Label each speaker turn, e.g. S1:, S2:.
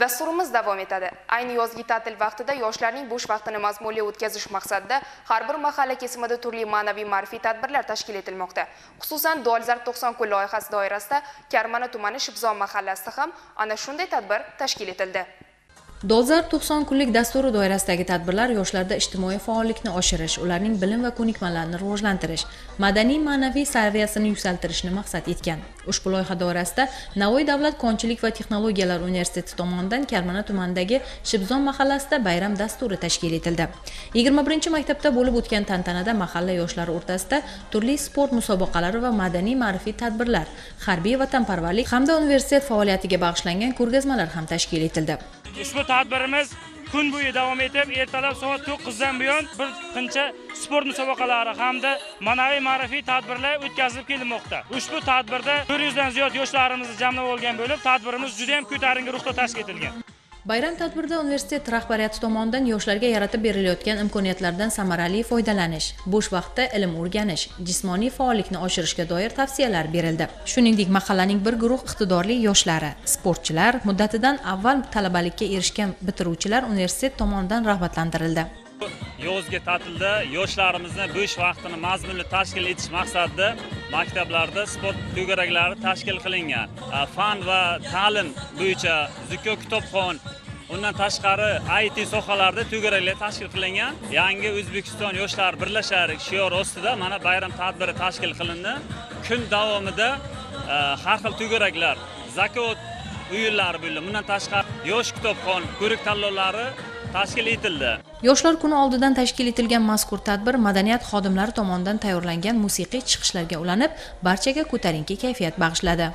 S1: Dasturimiz davom etadi. Ayni yozgi ta'til vaqtida yoshlarning bo'sh vaqtini mazmunli o'tkazish maqsadida har bir mahalla kesimida turli ma'naviy ma'rifiy tadbirlar tashkil etilmoqda. Xususan, Dolzarb 90 kun loyihasi doirasida Karmana tumani Shibzon mahallasida ham ana shunday tadbir tashkil etildi.
S2: Dolzarb 90 kunlik dasturi doirasidagi tadbirlar yoshlarda ijtimoiy faollikni oshirish, ularning bilim va ko'nikmalarini rivojlantirish, madaniy-ma'naviy saviyasini yuksaltirishni maqsad etgan. Ushbu loyiha doirasida Navoiy davlat konchilik va texnologiyalar universiteti tomonidan Karmana tumanidagi Shibzon mahallasida bayram dasturi tashkil etildi. 21-maktabda bo'lib o'tgan tantanada mahalla yoshlari o'rtasida turli sport musobaqalari va madaniy-ma'rifiy tadbirlar, harbiy vatanparvarlik hamda universitet faoliyatiga bag'ishlangan ko'rgazmalar ham tashkil etildi.
S3: Ushbu tadbirimiz kun bo'yi davom etib, ertalab soat 9 dan buyon bir qancha sport musobaqalari hamda ma'naviy ma'rifiy tadbirlar o'tkazilib kelinmoqda. Ushbu tadbirda 400 dan ziyod yoshlarimizni jamlab olgan bo'lib, tadbirimiz juda ham ko'tarinki ruhda tashkil etilgan.
S2: Bayram tadbirida universitet rahbariyati tomonidan yoshlarga yaratib berilayotgan imkoniyatlardan samarali foydalanish, bo'sh vaqtda ilm o'rganish, jismoniy faollikni oshirishga doir tavsiyalar berildi. Shuningdek, mahallaning bir guruh iqtidorli yoshlari, sportchilar, muddatidan avval talabalikka erishgan bitiruvchilar universitet tomonidan rag'batlantirildi.
S4: Yozgi ta'tilda yoshlarimizni bo'sh vaqtini mazmunli tashkil etish maqsadida maktablarda sport to'garaklari tashkil qilingan. Fan va ta'lim bo'yicha zukko kitobxon, undan tashqari IT sohalarida to'garaklar tashkil qilingan. Yangi O'zbekiston yoshlar birlashar shior ostida mana bayram tadbiri tashkil qilindi. Kun davomida har xil to'garaklar, zakot o'yinlari bo'ldi. Bundan tashqari yosh kitobxon ko'rik tanlovlari tashkil etildi.
S2: Yoshlar kuni oldidan tashkil etilgan mazkur tadbir madaniyat xodimlari tomonidan tayyorlangan musiqiy chiqishlarga ulanib, barchaga ko'tarinki kayfiyat bag'ishladi.